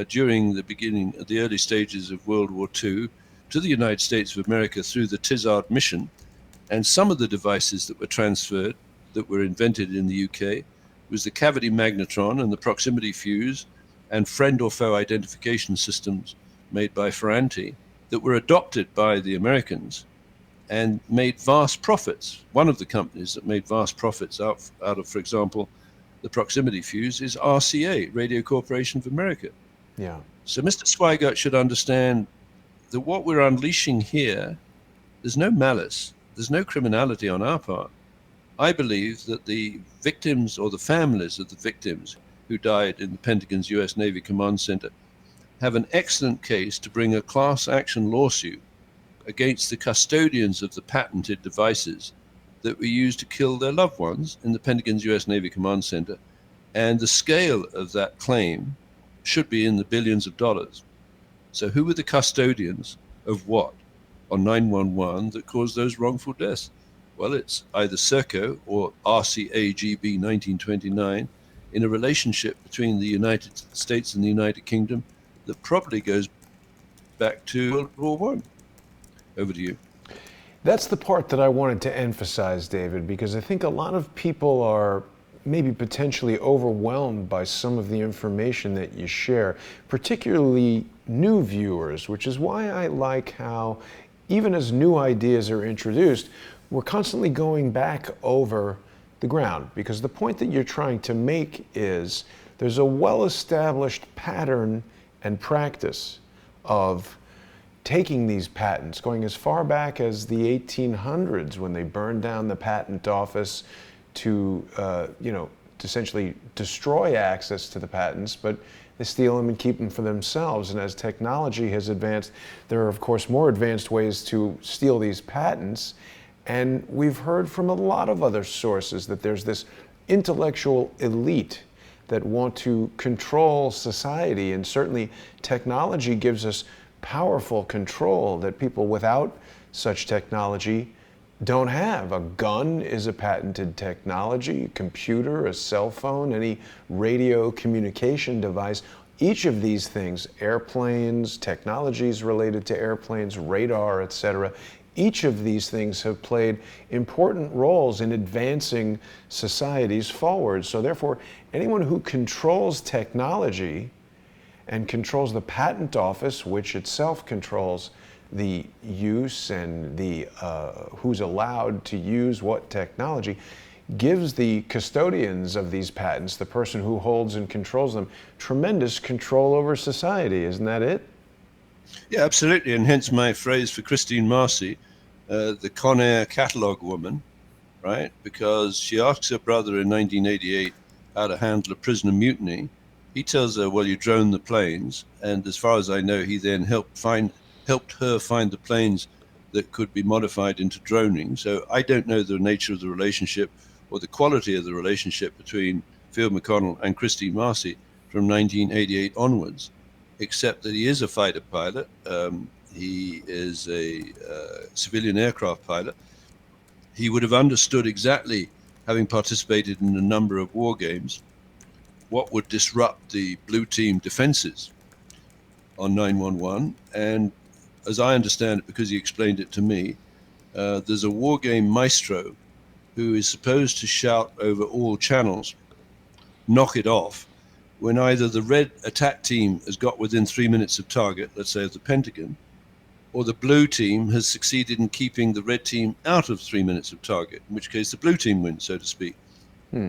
during the early stages of World War II to the United States of America through the Tizard mission. And some of the devices that were transferred, that were invented in the UK, was the cavity magnetron and the proximity fuse and friend or foe identification systems made by Ferranti that were adopted by the Americans and made vast profits. One of the companies that made vast profits out of, for example, the proximity fuse is RCA, Radio Corporation of America. Yeah. So Mr. Sweigert should understand that what we're unleashing here, there's no malice, there's no criminality on our part. I believe that the victims or the families of the victims who died in the Pentagon's US Navy Command Center have an excellent case to bring a class action lawsuit against the custodians of the patented devices that were used to kill their loved ones in the Pentagon's US Navy Command Center. And the scale of that claim should be in the billions of dollars. So who were the custodians of what on 9/11 that caused those wrongful deaths? Well, it's either SERCO or RCAGB 1929 in a relationship between the United States and the United Kingdom that probably goes back to World War I. Over to you. That's the part that I wanted to emphasize, David, because I think a lot of people are maybe potentially overwhelmed by some of the information that you share, particularly new viewers, which is why I like how even as new ideas are introduced, we're constantly going back over the ground, because the point that you're trying to make is there's a well-established pattern and practice of taking these patents, going as far back as the 1800s when they burned down the patent office to, to essentially destroy access to the patents, but they steal them and keep them for themselves. And as technology has advanced, there are, of course, more advanced ways to steal these patents. And we've heard from a lot of other sources that there's this intellectual elite that want to control society. And certainly technology gives us powerful control that people without such technology don't have. A gun is a patented technology, a computer, a cell phone, any radio communication device. Each of these things, airplanes, technologies related to airplanes, radar, etc., each of these things have played important roles in advancing societies forward. So therefore, anyone who controls technology and controls the patent office, which itself controls the use and the who's allowed to use what technology, gives the custodians of these patents, the person who holds and controls them, tremendous control over society. Isn't that it? Yeah, absolutely. And hence my phrase for Christine Marcy, the Con Air catalog woman, right? Because she asks her brother in 1988 how to handle a prisoner mutiny. He tells her, well, you drone the planes. And as far as I know, he then helped her find the planes that could be modified into droning. So I don't know the nature of the relationship or the quality of the relationship between Phil McConnell and Christine Marcy from 1988 onwards, except that he is a fighter pilot. He is a civilian aircraft pilot. He would have understood exactly, having participated in a number of war games, what would disrupt the blue team defenses on 9/11. And as I understand it, because he explained it to me, there's a war game maestro who is supposed to shout over all channels, knock it off, when either the red attack team has got within 3 minutes of target, let's say of the Pentagon, or the blue team has succeeded in keeping the red team out of 3 minutes of target, in which case the blue team wins, so to speak.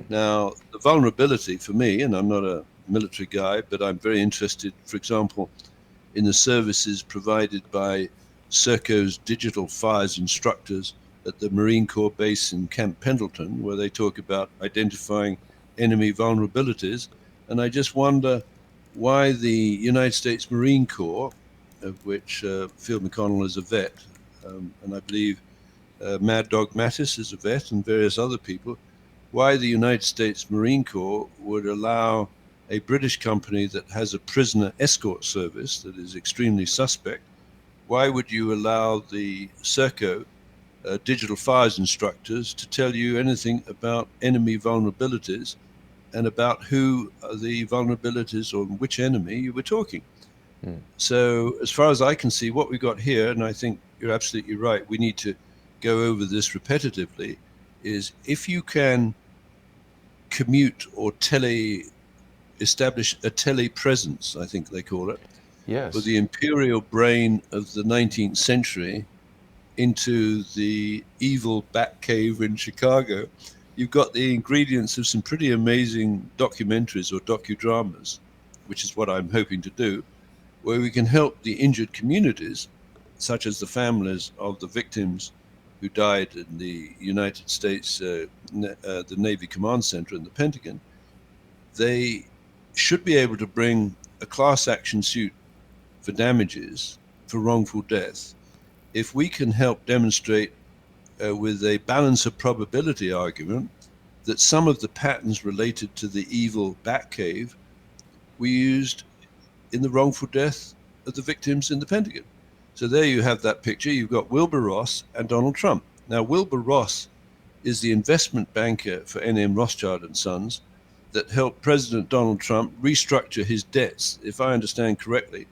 Now, the vulnerability for me, and I'm not a military guy, but I'm very interested, for example, in the services provided by SERCO's digital fires instructors at the Marine Corps base in Camp Pendleton, where they talk about identifying enemy vulnerabilities. And I just wonder why the United States Marine Corps, of which Field McConnell is a vet, and I believe Mad Dog Mattis is a vet, and various other people, why the United States Marine Corps would allow a British company that has a prisoner escort service that is extremely suspect, why would you allow the SERCO digital fires instructors to tell you anything about enemy vulnerabilities and about who the vulnerabilities or which enemy you were talking? So as far as I can see, what we got here, and I think you're absolutely right, we need to go over this repetitively, is if you can commute or establish a telepresence, I think they call it, Yes. for the imperial brain of the 19th century into the evil bat cave in Chicago, you've got the ingredients of some pretty amazing documentaries or docudramas, which is what I'm hoping to do, where we can help the injured communities, such as the families of the victims who died in the United States, the Navy Command Center in the Pentagon. They should be able to bring a class action suit for damages for wrongful death if we can help demonstrate with a balance of probability argument that some of the patterns related to the evil bat cave were used in the wrongful death of the victims in the Pentagon. So there you have that picture. You've got Wilbur Ross and Donald Trump. Now, Wilbur Ross is the investment banker for N.M. Rothschild and Sons that helped President Donald Trump restructure his debts, if I understand correctly,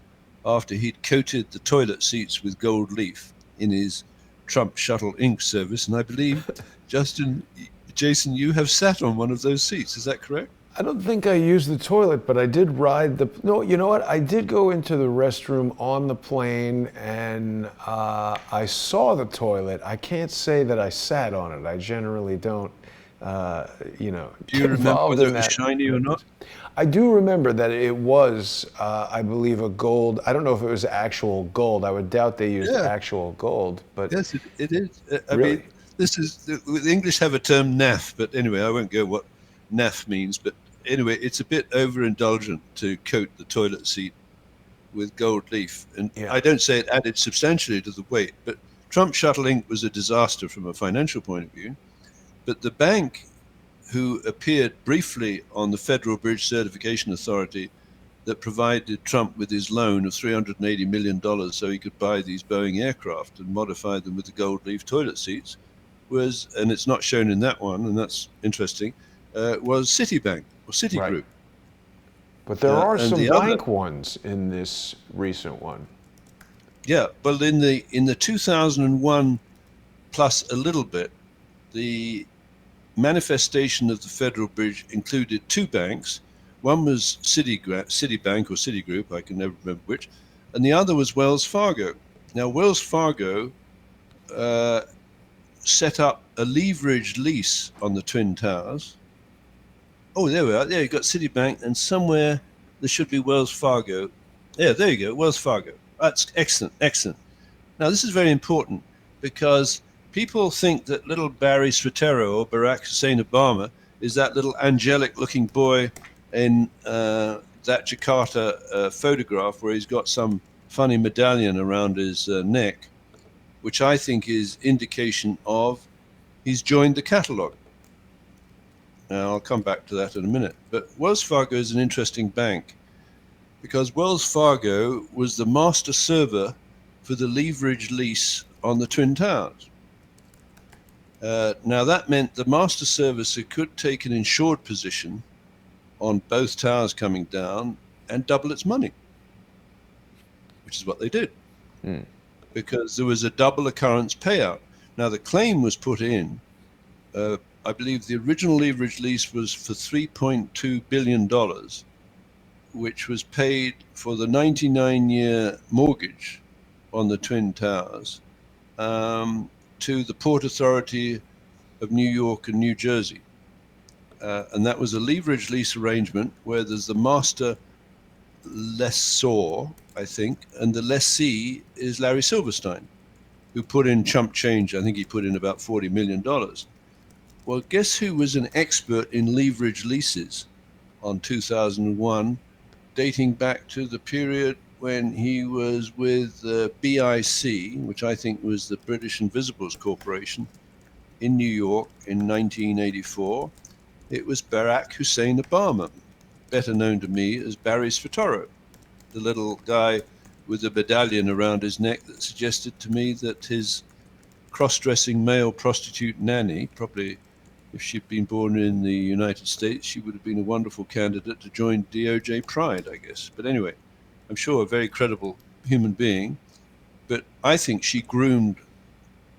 after he'd coated the toilet seats with gold leaf in his Trump Shuttle Inc. service. And I believe, Jason, you have sat on one of those seats. Is that correct? I don't think I used the toilet, but I did ride the. No, you know what? I did go into the restroom on the plane, and I saw the toilet. I can't say that I sat on it. I generally don't, Do you remember whether it was shiny or not? I do remember that it was, I believe, a gold. I don't know if it was actual gold. I would doubt they used actual gold, but yes, it is. I really? mean, this is the English have a term naff, but anyway, I won't go what naff means, but anyway, it's a bit overindulgent to coat the toilet seat with gold leaf. And I don't say it added substantially to the weight, but Trump Shuttle Inc. was a disaster from a financial point of view. But the bank who appeared briefly on the Federal Bridge Certification Authority that provided Trump with his loan of $380 million so he could buy these Boeing aircraft and modify them with the gold leaf toilet seats was, and it's not shown in that one, and that's interesting, was Citibank or Citigroup. Right. But there are some blank ones in this recent one. Yeah, but in the 2001 plus a little bit, the manifestation of the Federal Bridge included two banks. One was Citibank or Citigroup, I can never remember which, and the other was Wells Fargo. Now, Wells Fargo set up a leveraged lease on the Twin Towers. Oh, there we are. There you got Citibank, and somewhere there should be Wells Fargo. Yeah, there you go, Wells Fargo. That's excellent, excellent. Now, this is very important because people think that little Barry Soetoro or Barack Hussein Obama is that little angelic-looking boy in that Jakarta photograph where he's got some funny medallion around his neck, which I think is indication of he's joined the catalog. Now, I'll come back to that in a minute. But Wells Fargo is an interesting bank because Wells Fargo was the master server for the leverage lease on the Twin Towers. Now, that meant the master servicer could take an insured position on both towers coming down and double its money, which is what they did, because there was a double occurrence payout. Now, the claim was put in I believe the original leverage lease was for $3.2 billion, which was paid for the 99-year mortgage on the Twin Towers to the Port Authority of New York and New Jersey. And that was a leverage lease arrangement where there's the master lessor, I think, and the lessee is Larry Silverstein, who put in chump change. I think he put in about $40 million. Well, guess who was an expert in leverage leases on 2001, dating back to the period when he was with BIC, which I think was the British Invisibles Corporation, in New York in 1984. It was Barack Hussein Obama, better known to me as Barry Sfotoro, the little guy with a medallion around his neck that suggested to me that his cross-dressing male prostitute nanny, probably if she'd been born in the United States, she would have been a wonderful candidate to join DOJ Pride, I guess. But anyway, I'm sure a very credible human being. But I think she groomed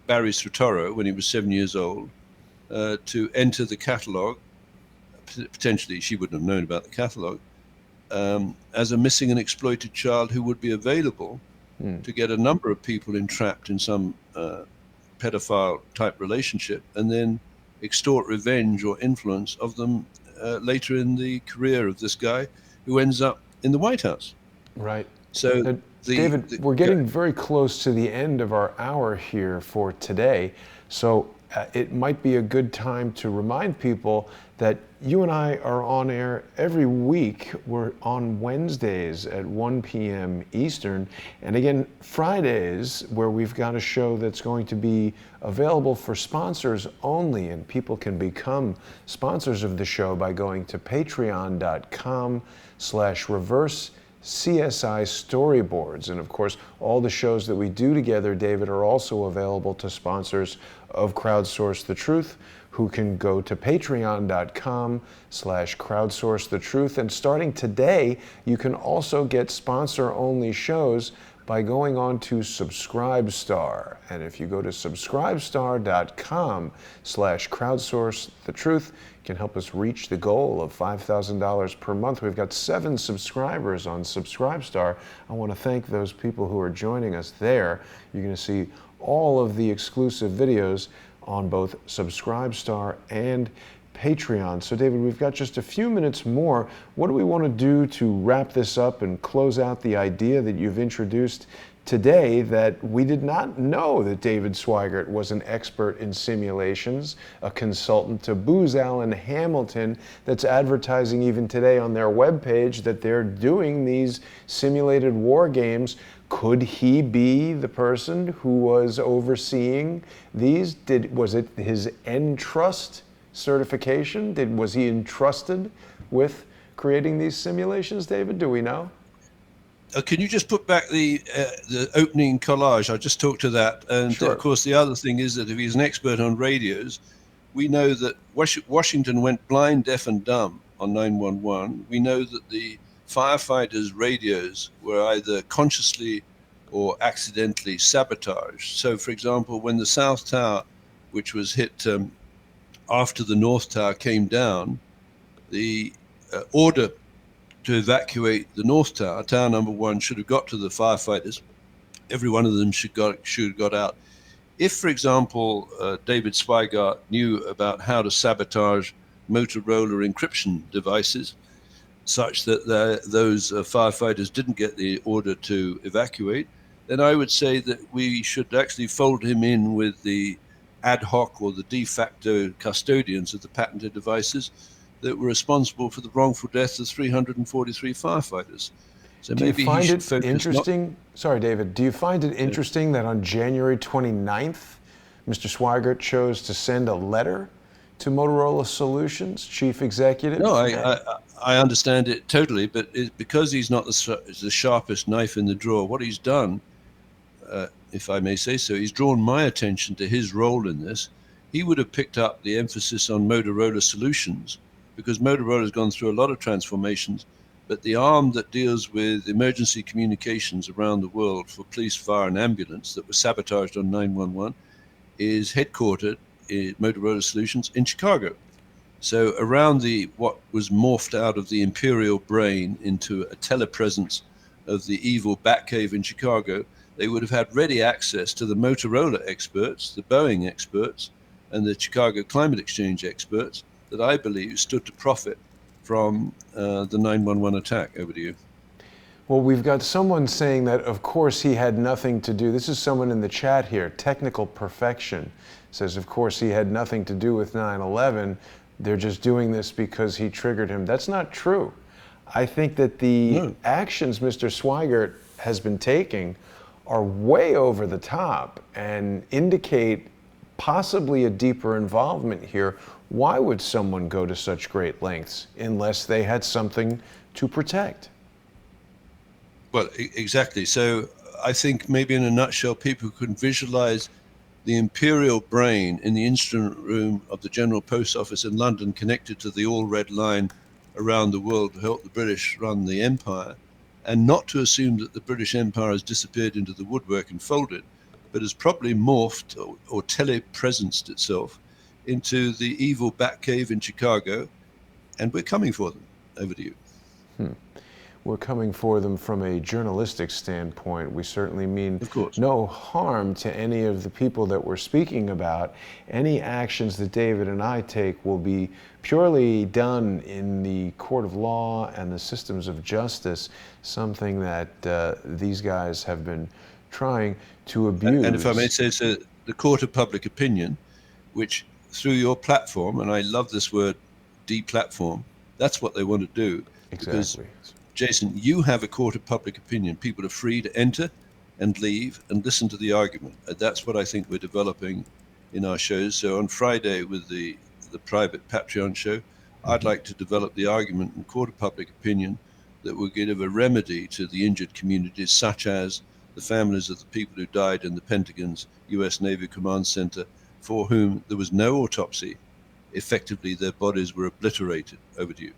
Barry Sfotoro when he was 7 years old to enter the catalogue. Potentially, she wouldn't have known about the catalogue, as a missing and exploited child who would be available to get a number of people entrapped in some pedophile type relationship and then extort revenge or influence of them later in the career of this guy who ends up in the White House. Right. So, David, we're getting very close to the end of our hour here for today. So it might be a good time to remind people that you and I are on air every week. We're on Wednesdays at 1 p.m. Eastern. And again, Fridays, where we've got a show that's going to be available for sponsors only. And people can become sponsors of the show by going to patreon.com/reverse CSI storyboards. And of course, all the shows that we do together, David, are also available to sponsors of Crowdsource the Truth, who can go to patreon.com/crowdsource the truth. And starting today, you can also get sponsor-only shows by going on to Subscribestar. And if you go to subscribestar.com/crowdsource the truth, you can help us reach the goal of $5,000 per month. We've got 7 subscribers on Subscribestar. I want to thank those people who are joining us there. You're going to see all of the exclusive videos on both Subscribestar and Patreon. So David, we've got just a few minutes more. What do we want to do to wrap this up and close out the idea that you've introduced today, that we did not know that David Sweigert was an expert in simulations, a consultant to Booz Allen Hamilton, that's advertising even today on their webpage that they're doing these simulated war games? Could he be the person who was overseeing these? Was it his Entrust certification? Was he entrusted with creating these simulations, David? Do we know? Can you just put back the opening collage? I just talked to that. And Sure. Of course, the other thing is that if he's an expert on radios, we know that Washington went blind, deaf, and dumb on 911. We know that the firefighters' radios were either consciously or accidentally sabotaged. So, for example, when the South Tower, which was hit after the North Tower came down, the order to evacuate the North Tower, tower number 1, should have got to the firefighters. Every one of them should have got out. If, for example, David Sweigert knew about how to sabotage Motorola encryption devices, such that those firefighters didn't get the order to evacuate, then I would say that we should actually fold him in with the ad hoc or the de facto custodians of the patented devices that were responsible for the wrongful death of 343 firefighters. So Do maybe you find he should it focus interesting? Sorry, David. Do you find it interesting that on January 29th, Mr. Sweigert chose to send a letter to Motorola Solutions chief executive? No, I understand it totally, but because he's not the sharpest knife in the drawer, what he's done, if I may say so, he's drawn my attention to his role in this. He would have picked up the emphasis on Motorola Solutions, because Motorola has gone through a lot of transformations, but the arm that deals with emergency communications around the world for police, fire, and ambulance that was sabotaged on 911 is headquartered Motorola Solutions in Chicago. So around what was morphed out of the imperial brain into a telepresence of the evil Batcave in Chicago, they would have had ready access to the Motorola experts, the Boeing experts, and the Chicago Climate Exchange experts that I believe stood to profit from the 9/11 attack. Over to you. Well, we've got someone saying that, of course, he had nothing to do. This is someone in the chat here, Technical Perfection, says, of course, he had nothing to do with 9/11. They're just doing this because he triggered him. That's not true. I think that the actions Mr. Sweigert has been taking are way over the top and indicate possibly a deeper involvement here. Why would someone go to such great lengths unless they had something to protect? Well, exactly. So I think maybe in a nutshell, people can visualize the imperial brain in the instrument room of the General Post Office in London, connected to the all-red line around the world to help the British run the empire, and not to assume that the British Empire has disappeared into the woodwork and folded, but has probably morphed or telepresenced itself into the evil Batcave in Chicago, and we're coming for them. Over to you. We're coming for them from a journalistic standpoint. We certainly mean no harm to any of the people that we're speaking about. Any actions that David and I take will be purely done in the court of law and the systems of justice, something that these guys have been trying to abuse. And if I may say so, the court of public opinion, which through your platform, and I love this word, deplatform, that's what they want to do. Exactly. Because, Jason, you have a court of public opinion. People are free to enter and leave and listen to the argument. And that's what I think we're developing in our shows. So on Friday with the private Patreon show, I'd like to develop the argument in court of public opinion that will give a remedy to the injured communities, such as the families of the people who died in the Pentagon's U.S. Navy Command Center, for whom there was no autopsy. Effectively, their bodies were obliterated. Over to you.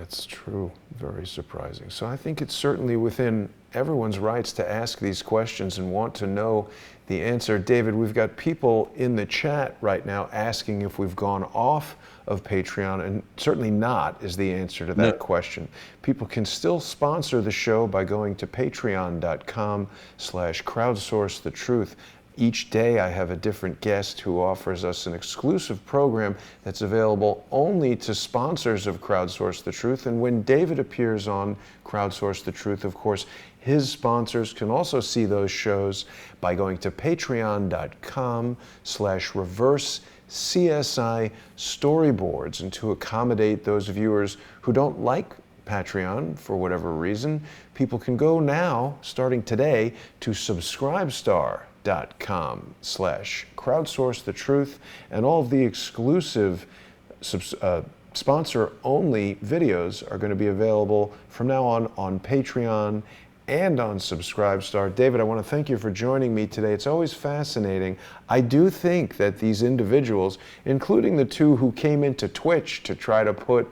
It's true. Very surprising. So I think it's certainly within everyone's rights to ask these questions and want to know the answer. David, we've got people in the chat right now asking if we've gone off of Patreon, and certainly not is the answer to that question. People can still sponsor the show by going to patreon.com/crowdsourcethetruth. Each day I have a different guest who offers us an exclusive program that's available only to sponsors of Crowdsource the Truth. And when David appears on Crowdsource the Truth, of course, his sponsors can also see those shows by going to patreon.com/reverse CSI storyboards. And to accommodate those viewers who don't like Patreon for whatever reason, people can go now, starting today, to subscribestar.com/crowdsourcethetruth, and all of the exclusive sponsor-only videos are going to be available from now on Patreon and on Subscribestar. David, I want to thank you for joining me today. It's always fascinating. I do think that these individuals, including the two who came into Twitch to try to put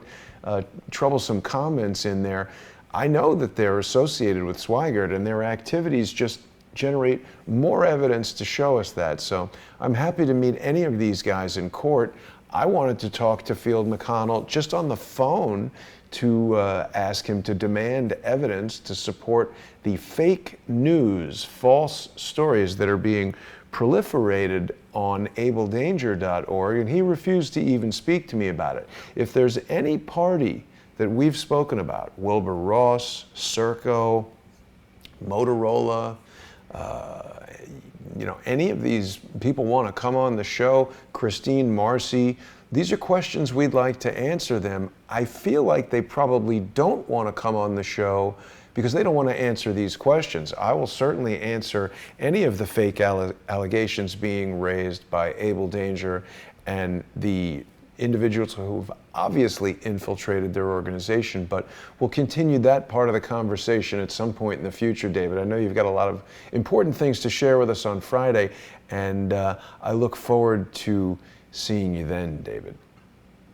troublesome comments in there, I know that they're associated with Sweigert, and their activities just generate more evidence to show us that. So I'm happy to meet any of these guys in court. I wanted to talk to Field McConnell just on the phone to ask him to demand evidence to support the fake news, false stories that are being proliferated on abledanger.org, and he refused to even speak to me about it. If there's any party that we've spoken about, Wilbur Ross, SERCO, Motorola, any of these people want to come on the show, Christine Marcy, these are questions we'd like to answer them. I feel like they probably don't want to come on the show because they don't want to answer these questions. I will certainly answer any of the fake allegations being raised by Able Danger and the individuals who've obviously infiltrated their organization, but we'll continue that part of the conversation at some point in the future, David. I know you've got a lot of important things to share with us on Friday, and I look forward to seeing you then, David.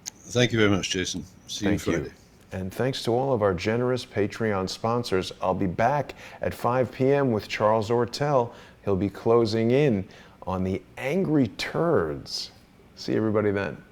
Thank you very much, Jason. See you Friday. And thanks to all of our generous Patreon sponsors. I'll be back at 5 p.m. with Charles Ortel. He'll be closing in on the angry turds. See everybody then.